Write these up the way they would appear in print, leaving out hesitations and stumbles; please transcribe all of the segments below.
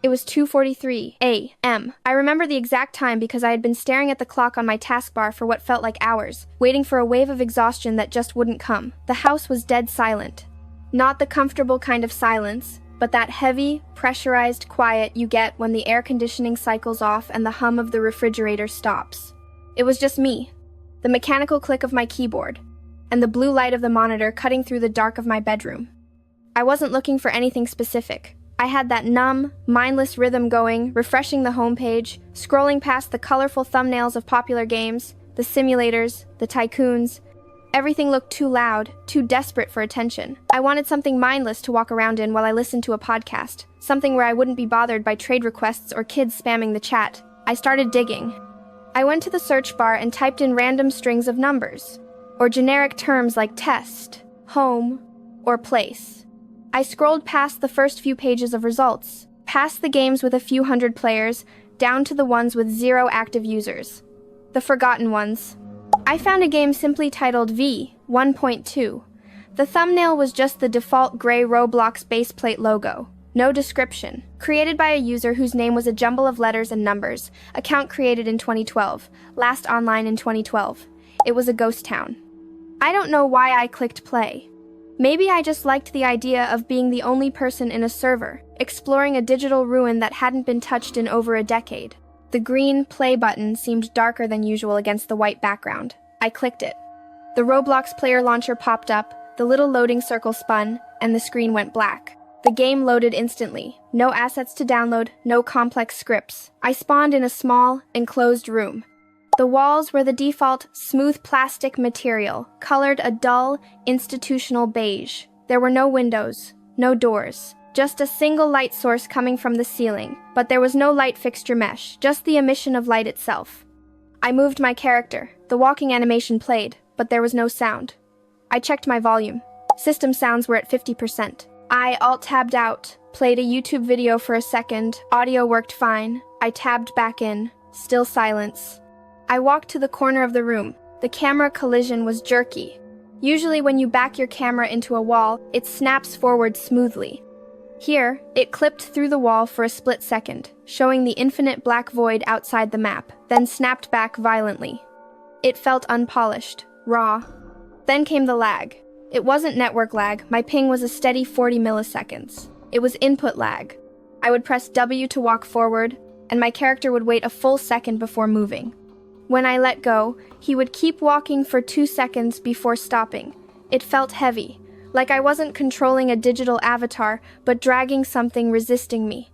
It was 2:43 a.m. I remember the exact time because I had been staring at the clock on my taskbar for what felt like hours, waiting for a wave of exhaustion that just wouldn't come. The house was dead silent. Not the comfortable kind of silence, but that heavy, pressurized quiet you get when the air conditioning cycles off and the hum of the refrigerator stops. It was just me, the mechanical click of my keyboard, and the blue light of the monitor cutting through the dark of my bedroom. I wasn't looking for anything specific. I had that numb, mindless rhythm going, refreshing the homepage, scrolling past the colorful thumbnails of popular games, the simulators, the tycoons. Everything looked too loud, too desperate for attention. I wanted something mindless to walk around in while I listened to a podcast, something where I wouldn't be bothered by trade requests or kids spamming the chat. I started digging. I went to the search bar and typed in random strings of numbers, or generic terms like test, home, or place. I scrolled past the first few pages of results, past the games with a few hundred players, down to the ones with 0 active users. The forgotten ones. I found a game simply titled V 1.2. The thumbnail was just the default gray Roblox baseplate logo. No description. Created by a user whose name was a jumble of letters and numbers. Account created in 2012. Last online in 2012. It was a ghost town. I don't know why I clicked play. Maybe I just liked the idea of being the only person in a server, exploring a digital ruin that hadn't been touched in over a decade. The green play button seemed darker than usual against the white background. I clicked it. The Roblox player launcher popped up, the little loading circle spun, and the screen went black. The game loaded instantly. No assets to download, no complex scripts. I spawned in a small, enclosed room. The walls were the default, smooth plastic material, colored a dull, institutional beige. There were no windows, no doors. Just a single light source coming from the ceiling, but there was no light fixture mesh, just the emission of light itself. I moved my character. The walking animation played, but there was no sound. I checked my volume. System sounds were at 50%. I alt-tabbed out, played a YouTube video for a second, audio worked fine. I tabbed back in, still silence. I walked to the corner of the room. The camera collision was jerky. Usually when you back your camera into a wall, it snaps forward smoothly. Here, it clipped through the wall for a split second, showing the infinite black void outside the map, then snapped back violently. It felt unpolished, raw. Then came the lag. It wasn't network lag, my ping was a steady 40 milliseconds. It was input lag. I would press W to walk forward, and my character would wait a full second before moving. When I let go, he would keep walking for 2 seconds before stopping. It felt heavy. Like I wasn't controlling a digital avatar, but dragging something resisting me.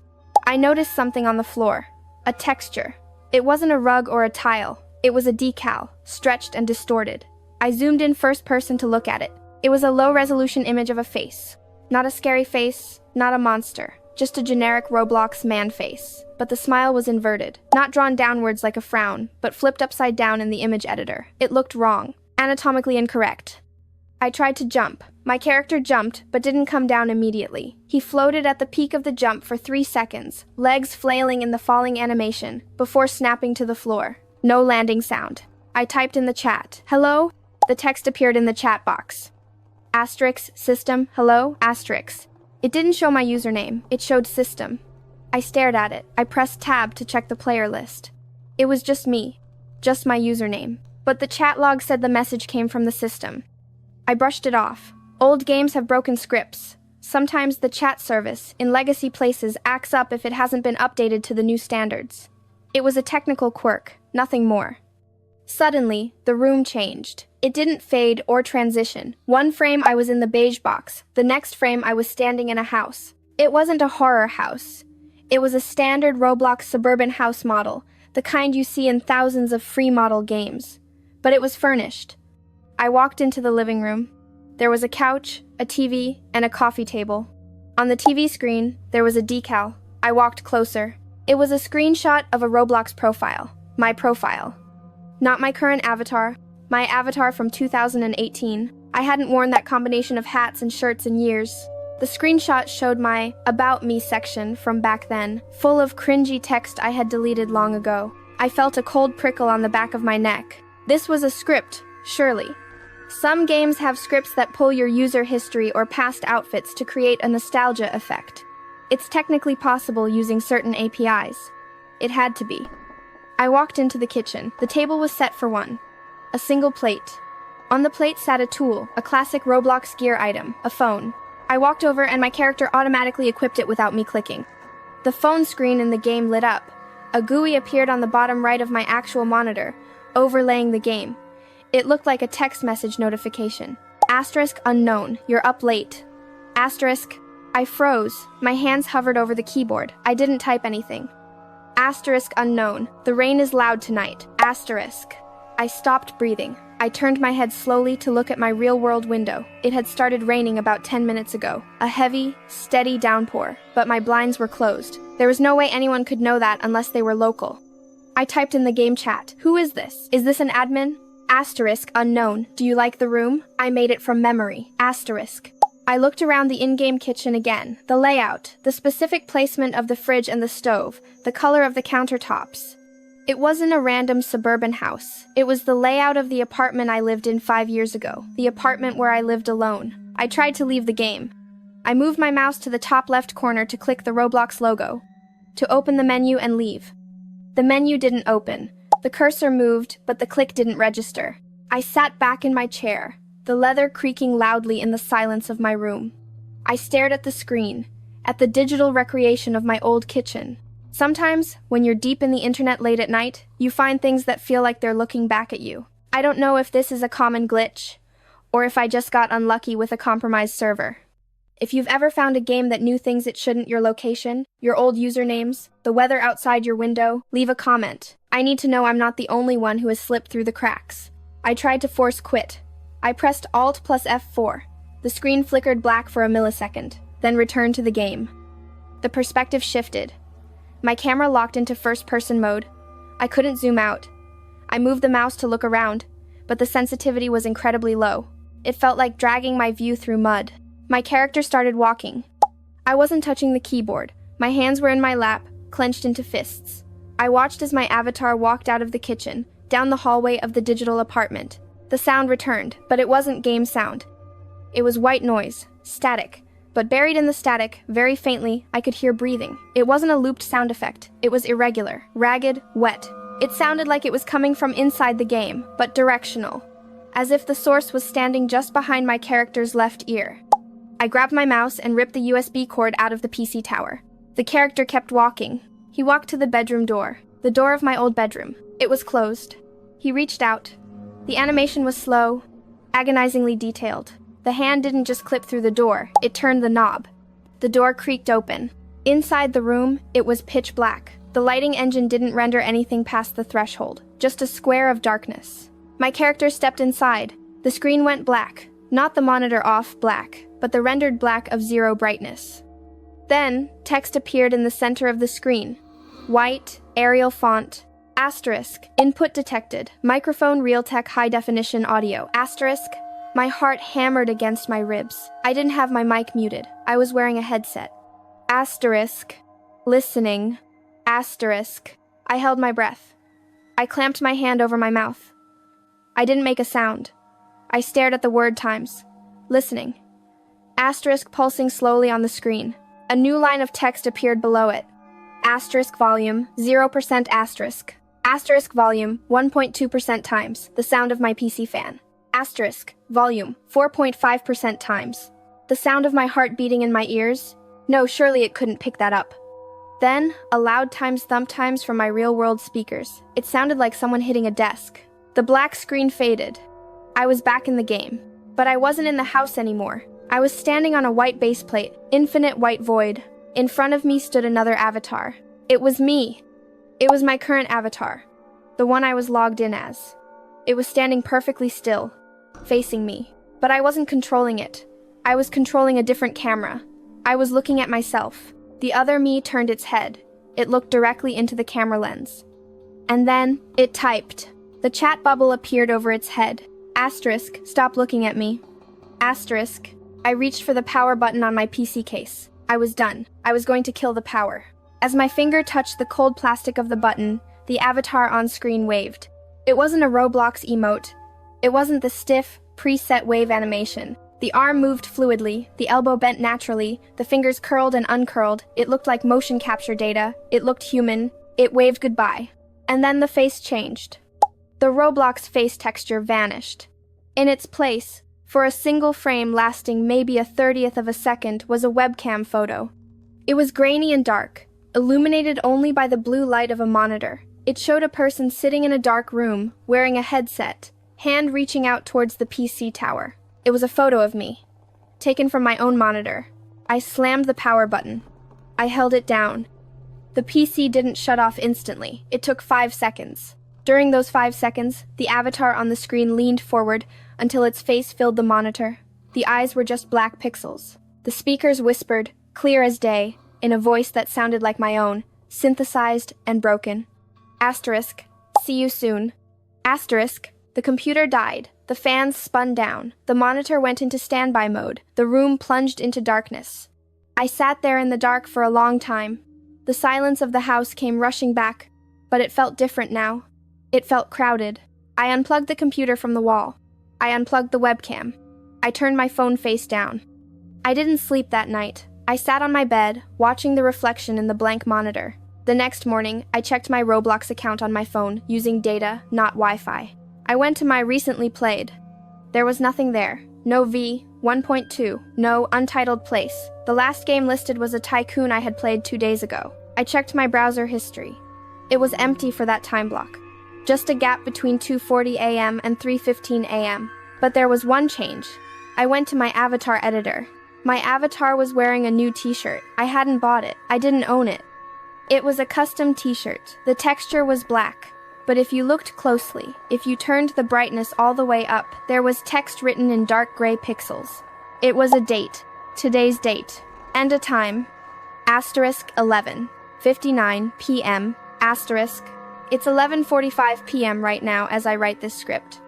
I noticed something on the floor. A texture. It wasn't a rug or a tile. It was a decal, stretched and distorted. I zoomed in first person to look at it. It was a low-resolution image of a face. Not a scary face, not a monster. Just a generic Roblox man face. But the smile was inverted. Not drawn downwards like a frown, but flipped upside down in the image editor. It looked wrong. Anatomically incorrect. I tried to jump. My character jumped, but didn't come down immediately. He floated at the peak of the jump for 3 seconds, legs flailing in the falling animation, before snapping to the floor. No landing sound. I typed in the chat, "Hello?" The text appeared in the chat box. Asterisk, system, hello, asterisk. It didn't show my username, it showed system. I stared at it. I pressed tab to check the player list. It was just me. Just my username. But the chat log said the message came from the system. I brushed it off. Old games have broken scripts. Sometimes the chat service, in legacy places, acts up if it hasn't been updated to the new standards. It was a technical quirk, nothing more. Suddenly, the room changed. It didn't fade or transition. One frame I was in the beige box. The next frame I was standing in a house. It wasn't a horror house. It was a standard Roblox suburban house model, the kind you see in thousands of free model games. But it was furnished. I walked into the living room. There was a couch, a TV, and a coffee table. On the TV screen, there was a decal. I walked closer. It was a screenshot of a Roblox profile. My profile. Not my current avatar. My avatar from 2018. I hadn't worn that combination of hats and shirts in years. The screenshot showed my About Me section from back then, full of cringy text I had deleted long ago. I felt a cold prickle on the back of my neck. This was a script, surely. Some games have scripts that pull your user history or past outfits to create a nostalgia effect. It's technically possible using certain APIs. It had to be. I walked into the kitchen. The table was set for one. A single plate. On the plate sat a tool, a classic Roblox gear item, a phone. I walked over and my character automatically equipped it without me clicking. The phone screen in the game lit up. A GUI appeared on the bottom right of my actual monitor, overlaying the game. It looked like a text message notification. Asterisk unknown, you're up late. Asterisk, I froze. My hands hovered over the keyboard. I didn't type anything. Asterisk unknown, the rain is loud tonight. Asterisk. I stopped breathing. I turned my head slowly to look at my real-world window. It had started raining about 10 minutes ago. A heavy, steady downpour, but my blinds were closed. There was no way anyone could know that unless they were local. I typed in the game chat, "Who is this? Is this an admin?" Asterisk unknown, do you like the room? I made it from memory. Asterisk. I looked around the in-game kitchen again. The layout, the specific placement of the fridge and the stove, the color of the countertops. It wasn't a random suburban house. It was the layout of the apartment I lived in 5 years ago, the apartment where I lived alone. I tried to leave the game. I moved my mouse to the top left corner to click the Roblox logo, to open the menu and leave. The menu didn't open. The cursor moved, but the click didn't register. I sat back in my chair, the leather creaking loudly in the silence of my room. I stared at the screen, at the digital recreation of my old kitchen. Sometimes, when you're deep in the internet late at night, you find things that feel like they're looking back at you. I don't know if this is a common glitch, or if I just got unlucky with a compromised server. If you've ever found a game that knew things it shouldn't, your location, your old usernames, the weather outside your window, leave a comment. I need to know I'm not the only one who has slipped through the cracks. I tried to force quit. I pressed Alt plus F4. The screen flickered black for a millisecond, then returned to the game. The perspective shifted. My camera locked into first-person mode. I couldn't zoom out. I moved the mouse to look around, but the sensitivity was incredibly low. It felt like dragging my view through mud. My character started walking. I wasn't touching the keyboard. My hands were in my lap, clenched into fists. I watched as my avatar walked out of the kitchen, down the hallway of the digital apartment. The sound returned, but it wasn't game sound. It was white noise, static. But buried in the static, very faintly, I could hear breathing. It wasn't a looped sound effect. It was irregular, ragged, wet. It sounded like it was coming from inside the game, but directional, as if the source was standing just behind my character's left ear. I grabbed my mouse and ripped the USB cord out of the PC tower. The character kept walking. He walked to the bedroom door, the door of my old bedroom. It was closed. He reached out. The animation was slow, agonizingly detailed. The hand didn't just clip through the door, it turned the knob. The door creaked open. Inside the room, it was pitch black. The lighting engine didn't render anything past the threshold, just a square of darkness. My character stepped inside. The screen went black. Not the monitor off black, but the rendered black of zero brightness. Then, text appeared in the center of the screen. White, Arial font, asterisk, input detected, microphone Realtek high definition audio, asterisk. My heart hammered against my ribs. I didn't have my mic muted. I was wearing a headset. Asterisk. Listening. Asterisk. I held my breath. I clamped my hand over my mouth. I didn't make a sound. I stared at the word times. Listening. Asterisk pulsing slowly on the screen. A new line of text appeared below it. Asterisk volume, 0% asterisk. Asterisk volume, 1.2% times, the sound of my PC fan. Asterisk, volume, 4.5% times. The sound of my heart beating in my ears? No, surely it couldn't pick that up. Then, a loud times thump times from my real-world speakers. It sounded like someone hitting a desk. The black screen faded. I was back in the game. But I wasn't in the house anymore. I was standing on a white base plate, infinite white void. In front of me stood another avatar. It was me. It was my current avatar. The one I was logged in as. It was standing perfectly still, facing me. But I wasn't controlling it. I was controlling a different camera. I was looking at myself. The other me turned its head. It looked directly into the camera lens. And then, it typed. The chat bubble appeared over its head. Asterisk, stop looking at me. Asterisk. I reached for the power button on my PC case. I was done. I was going to kill the power. As my finger touched the cold plastic of the button, the avatar on screen waved. It wasn't a Roblox emote. It wasn't the stiff, preset wave animation. The The arm moved fluidly, the elbow bent naturally, the fingers curled and uncurled. It looked like motion capture data. It looked human. It waved goodbye. And then the face changed. The Roblox face texture vanished. In its place, for a single frame lasting maybe 1/30th of a second, was a webcam photo. It was grainy and dark, illuminated only by the blue light of a monitor. It showed a person sitting in a dark room, wearing a headset, hand reaching out towards the PC tower. It was a photo of me, taken from my own monitor. I slammed the power button. I held it down. The PC didn't shut off instantly. It took 5 seconds. During those 5 seconds, the avatar on the screen leaned forward until its face filled the monitor. The eyes were just black pixels. The speakers whispered, clear as day, in a voice that sounded like my own, synthesized and broken. Asterisk, see you soon. Asterisk, the computer died. The fans spun down. The monitor went into standby mode. The room plunged into darkness. I sat there in the dark for a long time. The silence of the house came rushing back, but it felt different now. It felt crowded. I unplugged the computer from the wall. I unplugged the webcam. I turned my phone face down. I didn't sleep that night. I sat on my bed, watching the reflection in the blank monitor. The next morning, I checked my Roblox account on my phone, using data, not Wi-Fi. I went to my recently played. There was nothing there. No V, 1.2, no untitled place. The last game listed was a tycoon I had played 2 days ago. I checked my browser history. It was empty for that time block. Just a gap between 2:40 a.m. and 3:15 a.m. But there was one change. I went to my avatar editor. My avatar was wearing a new t-shirt. I hadn't bought it. I didn't own it. It was a custom t-shirt. The texture was black. But if you looked closely, if you turned the brightness all the way up, there was text written in dark gray pixels. It was a date, today's date, and a time, asterisk 11:59 p.m., asterisk. It's 11:45 p.m. right now as I write this script.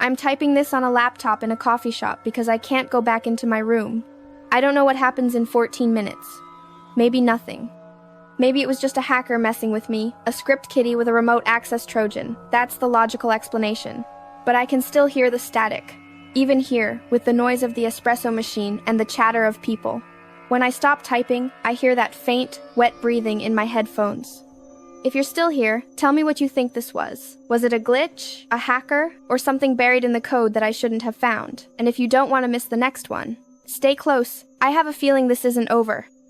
I'm typing this on a laptop in a coffee shop because I can't go back into my room. I don't know what happens in 14 minutes. Maybe nothing. Maybe it was just a hacker messing with me, a script kiddie with a remote access Trojan. That's the logical explanation. But I can still hear the static. Even here, with the noise of the espresso machine and the chatter of people. When I stop typing, I hear that faint, wet breathing in my headphones. If you're still here, tell me what you think this was. Was it a glitch, a hacker, or something buried in the code that I shouldn't have found? And if you don't want to miss the next one, stay close. I have a feeling this isn't over.